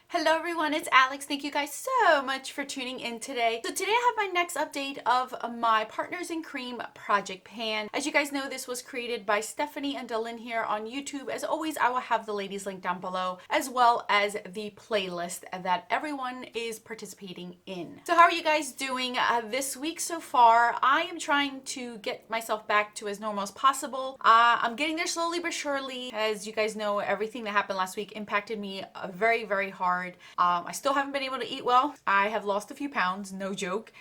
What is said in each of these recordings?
Hello everyone, it's Alex. Thank you guys so much for tuning in today. So today I have my next update of my Partners in Cream project pan. As you guys know, this was created by Stephanie and Dylan here on YouTube. As always, I will have the ladies link down below, as well as the playlist that everyone is participating in. So how are you guys doing this week so far? I am trying to get myself back to as normal as possible. I'm getting there slowly but surely. As you guys know, everything that happened last week impacted me very, very hard. I still haven't been able to eat well. I have lost a few pounds, no joke.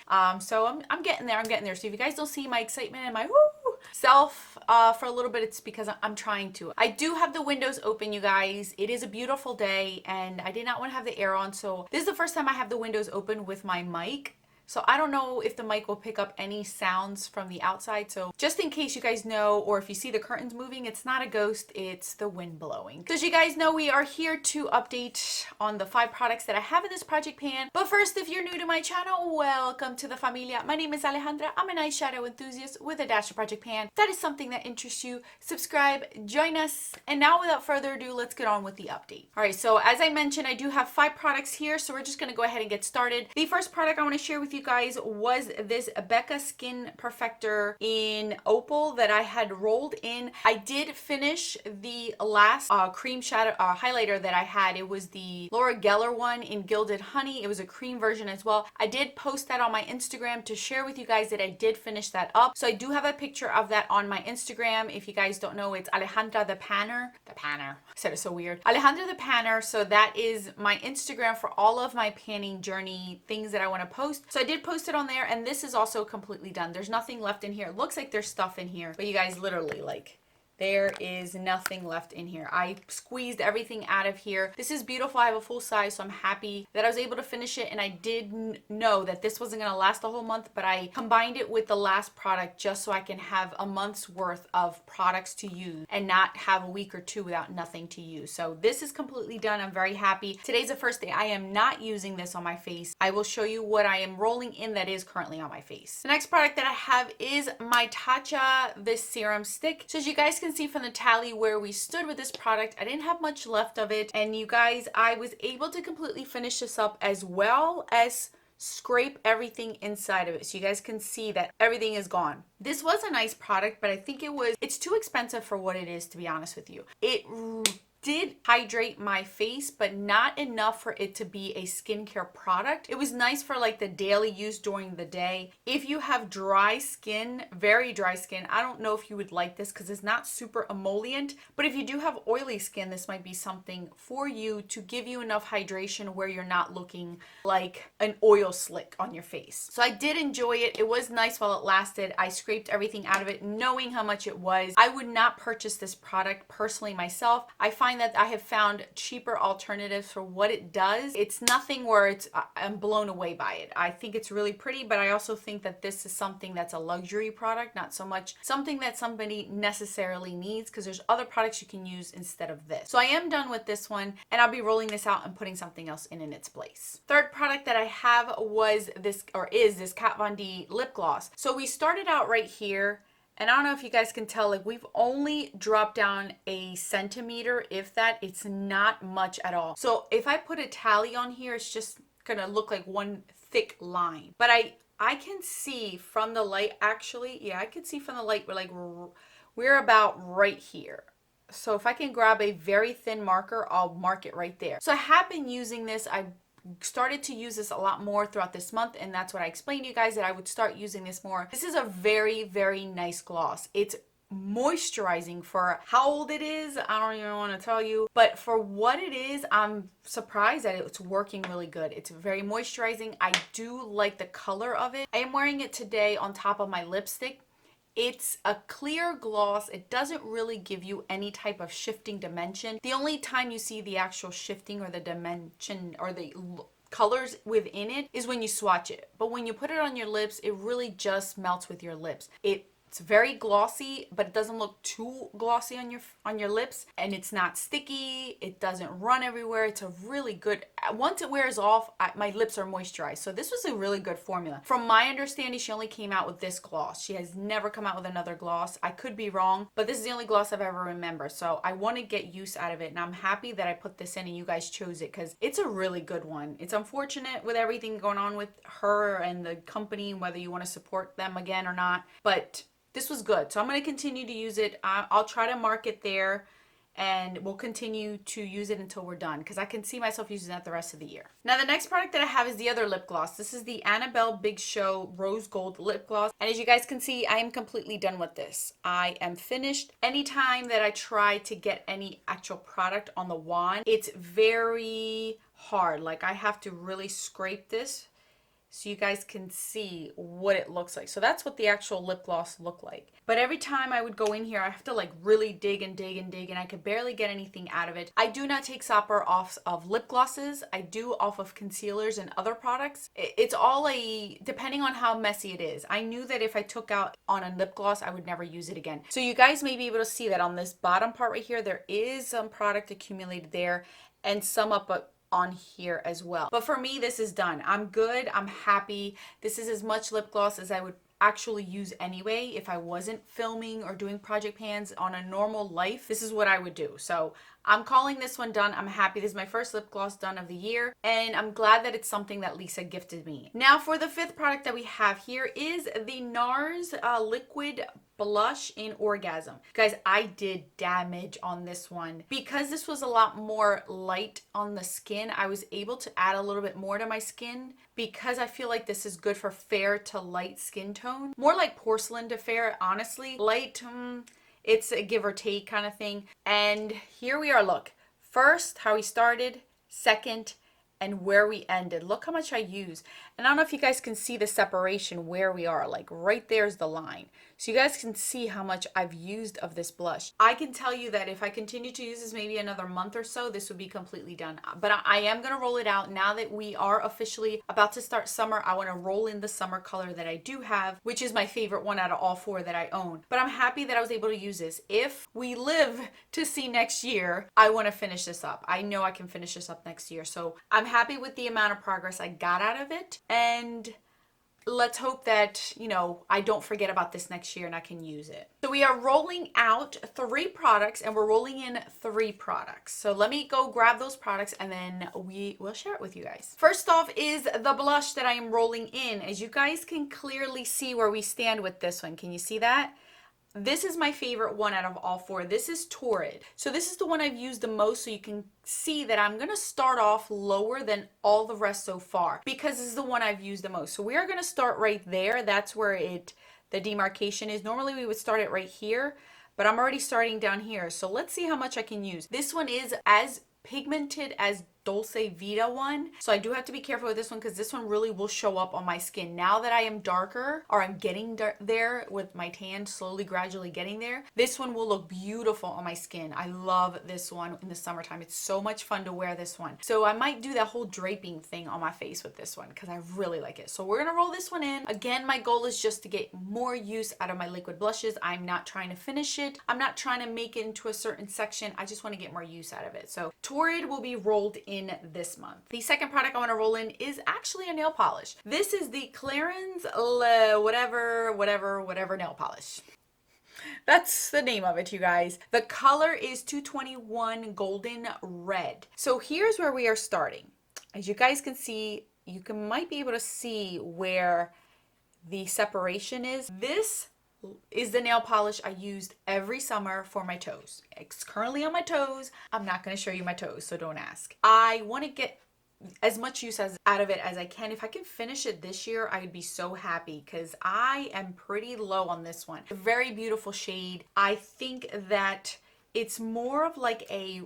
So I'm getting there. I'm getting there. So if you guys don't see my excitement and my woo self for a little bit, it's because I'm trying to. I do have the windows open, you guys. It is a beautiful day, and I did not want to have the air on. So this is the first time I have the windows open with my mic. So I don't know if the mic will pick up any sounds from the outside. So just in case you guys know, or if you see the curtains moving, it's not a ghost, it's the wind blowing. So as you guys know, we are here to update on the 5 products that I have in this project pan. But first, if you're new to my channel, welcome to the familia. My name is Alejandra. I'm an eyeshadow enthusiast with a dash of project pan. If that is something that interests you, subscribe, join us. And now without further ado, let's get on with the update. All right, so as I mentioned, I do have 5 products here. So we're just gonna go ahead and get started. The first product I wanna share with you guys was this Abeka Skin Perfector in Opal that I had rolled in. I did finish the last cream shadow highlighter that I had. It was the Laura Geller one in Gilded Honey. It was a cream version as well. I did post that on my Instagram to share with you guys that I did finish that up. So I do have a picture of that on my Instagram. If you guys don't know, it's Alejandra the Panner. I said it so weird. Alejandra the Panner. So that is my Instagram for all of my panning journey things that I want to post. So I did post it on there, and this is also completely done. There's nothing left in here. It looks like there's stuff in here, but you guys, literally, like, there is nothing left in here. I squeezed everything out of here. This is beautiful. I have a full size, so I'm happy that I was able to finish it. And I did know that this wasn't going to last the whole month, but I combined it with the last product just so I can have a month's worth of products to use and not have a week or two without nothing to use. So this is completely done. I'm very happy. Today's the first day I am not using this on my face. I will show you what I am rolling in that is currently on my face. The next product that I have is my Tatcha, this serum stick. So as you guys can see from the tally where we stood with this product, I didn't have much left of it, and you guys, I was able to completely finish this up as well as scrape everything inside of it, so you guys can see that everything is gone. This was a nice product, but I think it's too expensive for what it is, to be honest with you. It did hydrate my face, but not enough for it to be a skincare product. It was nice for like the daily use during the day. If you have dry skin, very dry skin, I don't know if you would like this because it's not super emollient, but if you do have oily skin, this might be something for you to give you enough hydration where you're not looking like an oil slick on your face. So I did enjoy it. It was nice while it lasted. I scraped everything out of it knowing how much it was. I would not purchase this product personally myself. I find that I have found cheaper alternatives for what it does. It's nothing where I'm blown away by it. I think it's really pretty, but I also think that this is something that's a luxury product, not so much something that somebody necessarily needs, because there's other products you can use instead of this. So I am done with this one, and I'll be rolling this out and putting something else in its place. Third product that I have was this, or is this Kat Von D lip gloss. So we started out right here, and I don't know if you guys can tell, like, we've only dropped down a centimeter, if that. It's not much at all. So if I put a tally on here, it's just gonna look like one thick line. But I can see from the light, actually, yeah, I can see from the light, we're about right here. So if I can grab a very thin marker, I'll mark it right there. So I have been using this. I started to use this a lot more throughout this month, and that's what I explained to you guys, that I would start using this more. This is a very, very nice gloss. It's moisturizing for how old it is. I don't even want to tell you, but for what it is, I'm surprised that it's working really good. It's very moisturizing. I do like the color of it. I am wearing it today on top of my lipstick. It's a clear gloss. It doesn't really give you any type of shifting dimension. The only time you see the actual shifting or the dimension or the colors within it is when you swatch it. But when you put it on your lips, it really just melts with your lips. It's It's very glossy, but it doesn't look too glossy on your lips, and it's not sticky. It doesn't run everywhere. It's a really good, once it wears off, my lips are moisturized. So this was a really good formula. From my understanding, she only came out with this gloss. She has never come out with another gloss. I could be wrong, but this is the only gloss I've ever remembered. So I want to get use out of it, and I'm happy that I put this in and you guys chose it because it's a really good one. It's unfortunate with everything going on with her and the company, whether you want to support them again or not, but this was good. So I'm going to continue to use it. I'll try to mark it there, and we'll continue to use it until we're done because I can see myself using that the rest of the year. Now, the next product that I have is the other lip gloss. This is the Annabelle Big Show Rose Gold Lip Gloss. And as you guys can see, I am completely done with this. I am finished. Anytime that I try to get any actual product on the wand, it's very hard. Like, I have to really scrape this so you guys can see what it looks like. So that's what the actual lip gloss looked like. But every time I would go in here, I have to like really dig and dig and dig, and I could barely get anything out of it. I do not take stopper off of lip glosses. I do off of concealers and other products. It's all depending on how messy it is. I knew that if I took out on a lip gloss, I would never use it again. So you guys may be able to see that on this bottom part right here, there is some product accumulated there and some up on here as well. But for me, this is done. I'm good. I'm happy. This is as much lip gloss as I would actually use anyway. If I wasn't filming or doing project pans on a normal life, this is what I would do. So I'm calling this one done. I'm happy. This is my first lip gloss done of the year, and I'm glad that it's something that Lisa gifted me. Now for the fifth product that we have here is the NARS Liquid Blush in Orgasm. Guys, I did damage on this one. Because this was a lot more light on the skin, I was able to add a little bit more to my skin because I feel like this is good for fair to light skin tone. More like porcelain to fair, honestly. Light, it's a give or take kind of thing. And here we are, look. First, how we started. Second, and where we ended. Look how much I use. And I don't know if you guys can see the separation where we are. Like right there's the line. So you guys can see how much I've used of this blush. I can tell you that if I continue to use this maybe another month or so, this would be completely done. But I am going to roll it out now that we are officially about to start summer. I want to roll in the summer color that I do have, which is my favorite one out of all four that I own. But I'm happy that I was able to use this. If we live to see next year, I want to finish this up. I know I can finish this up next year. So I'm happy with the amount of progress I got out of it. And let's hope that, you know, I don't forget about this next year and I can use it. So we are rolling out 3 products, and we're rolling in 3 products. So let me go grab those products and then we will share it with you guys. First off is the blush that I am rolling in. As you guys can clearly see where we stand with this one. Can you see that? This is my favorite one out of all 4. This is Torrid. So this is the one I've used the most, so you can see that I'm going to start off lower than all the rest so far because this is the one I've used the most. So we are going to start right there. That's where the demarcation is. Normally we would start it right here, but I'm already starting down here. So let's see how much I can use. This one is as pigmented as Dolce Vita one. So I do have to be careful with this one because this one really will show up on my skin. Now that I am darker, or I'm getting there with my tan, slowly, gradually getting there, this one will look beautiful on my skin. I love this one in the summertime. It's so much fun to wear this one. So I might do that whole draping thing on my face with this one because I really like it. So we're going to roll this one in. Again, my goal is just to get more use out of my liquid blushes. I'm not trying to finish it. I'm not trying to make it into a certain section. I just want to get more use out of it. So Torrid will be rolled in this month. The second product I want to roll in is actually a nail polish. This is the Clarins whatever nail polish. That's the name of it, you guys. The color is 221 Golden Red. So here's where we are starting. As you guys can see, might be able to see where the separation is. This is the nail polish I used every summer for my toes. It's currently on my toes. I'm not going to show you my toes, so don't ask. I want to get as much use out of it as I can. If I can finish it this year, I would be so happy because I am pretty low on this one. A very beautiful shade. I think that it's more of like a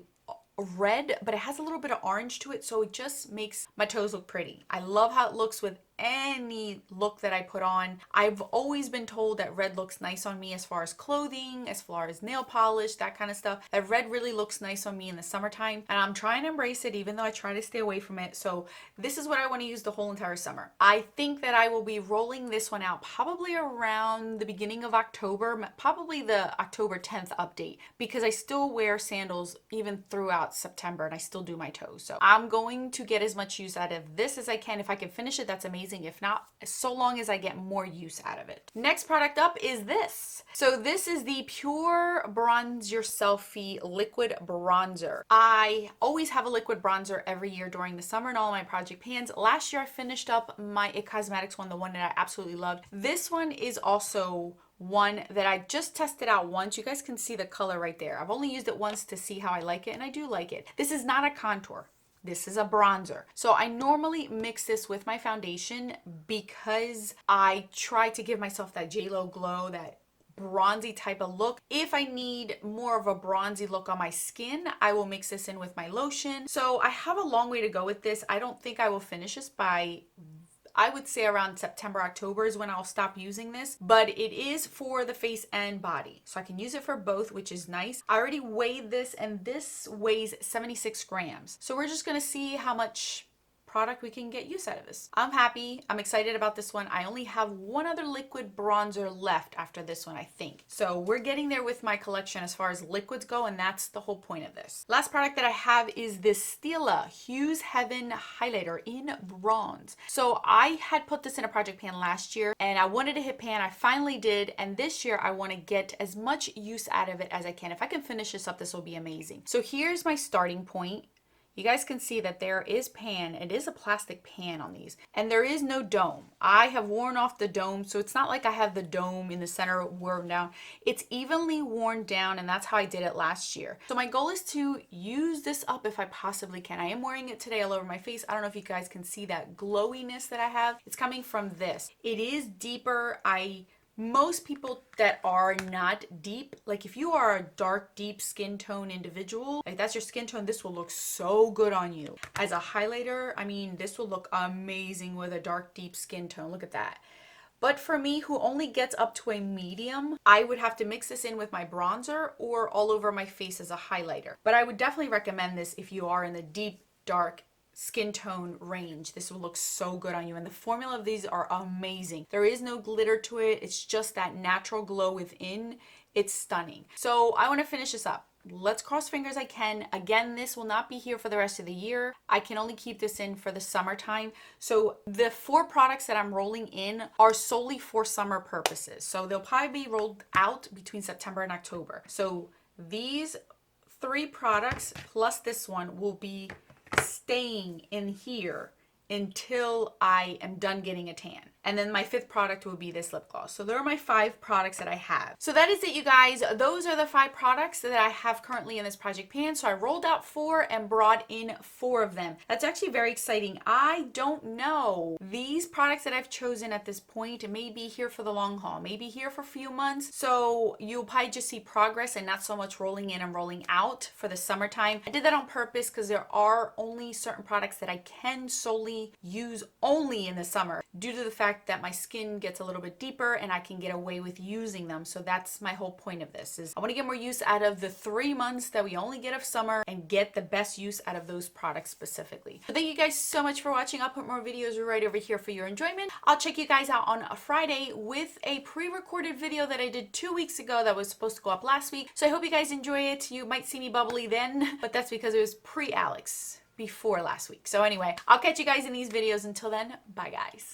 red, but it has a little bit of orange to it, so it just makes my toes look pretty. I love how it looks with any look that I put on. I've always been told that red looks nice on me as far as clothing, as far as nail polish, that kind of stuff. That red really looks nice on me in the summertime, and I'm trying to embrace it even though I try to stay away from it. So this is what I want to use the whole entire summer. I think that I will be rolling this one out probably around the beginning of October, probably the October 10th update, because I still wear sandals even throughout September and I still do my toes. So I'm going to get as much use out of this as I can. If I can finish it, that's amazing. If not, so long as I get more use out of it. Next product up is this. So this is the Pure Bronze Your Selfie Liquid Bronzer. I always have a liquid bronzer every year during the summer in all my project pans. Last year I finished up my It Cosmetics one, the one that I absolutely loved. This one is also one that I just tested out once. You guys can see the color right there. I've only used it once to see how I like it, and I do like it. This is not a contour. This is a bronzer. So I normally mix this with my foundation because I try to give myself that J-Lo glow, that bronzy type of look. If I need more of a bronzy look on my skin, I will mix this in with my lotion. So I have a long way to go with this. I don't think I will finish this by, I would say around September, October is when I'll stop using this, but it is for the face and body. So I can use it for both, which is nice. I already weighed this and this weighs 76 grams. So we're just gonna see how much product we can get use out of this. I'm happy. I'm excited about this one. I only have one other liquid bronzer left after this one, I think. So we're getting there with my collection as far as liquids go, and that's the whole point of this. Last product that I have is this Stila Hues Heaven highlighter in bronze. So I had put this in a project pan last year and I wanted to hit pan. I finally did, and this year I want to get as much use out of it as I can. If I can finish this up, this will be amazing. So here's my starting point. You guys can see that there is pan. It is a plastic pan on these, and there is no dome. I have worn off the dome, so it's not like I have the dome in the center worn down. It's evenly worn down, and that's how I did it last year. So my goal is to use this up if I possibly can. I am wearing it today all over my face. I don't know if you guys can see that glowiness that I have. It's coming from this. It is deeper. Most people that are not deep, like if you are a dark, deep skin tone individual, like that's your skin tone, this will look so good on you. As a highlighter, I mean, this will look amazing with a dark, deep skin tone. Look at that. But for me, who only gets up to a medium, I would have to mix this in with my bronzer or all over my face as a highlighter. But I would definitely recommend this if you are in the deep, dark skin tone range. This will look so good on you, and the formula of these are amazing. There is no glitter to it. It's just that natural glow within. It's stunning. So I want to finish this up. Let's cross fingers I can. Again, this will not be here for the rest of the year. I can only keep this in for the summertime. So the 4 products that I'm rolling in are solely for summer purposes. So they'll probably be rolled out between September and October. So these 3 products plus this one will be staying in here until I am done getting a tan. And then my 5th product will be this lip gloss. So there are my 5 products that I have. So that is it, you guys. Those are the 5 products that I have currently in this project pan. So I rolled out 4 and brought in 4 of them. That's actually very exciting. I don't know. These products that I've chosen at this point may be here for the long haul, maybe here for a few months. So you'll probably just see progress and not so much rolling in and rolling out for the summertime. I did that on purpose because there are only certain products that I can solely use only in the summer due to the fact that my skin gets a little bit deeper and I can get away with using them. So that's my whole point of this, is I want to get more use out of the 3 months that we only get of summer and get the best use out of those products specifically. So thank you guys so much for watching. I'll put more videos right over here for your enjoyment. I'll check you guys out on a Friday with a pre-recorded video that I did 2 weeks ago that was supposed to go up last week. So I hope you guys enjoy it. You might see me bubbly then, but that's because it was pre-Alex before last week. So anyway, I'll catch you guys in these videos. Until then, bye guys.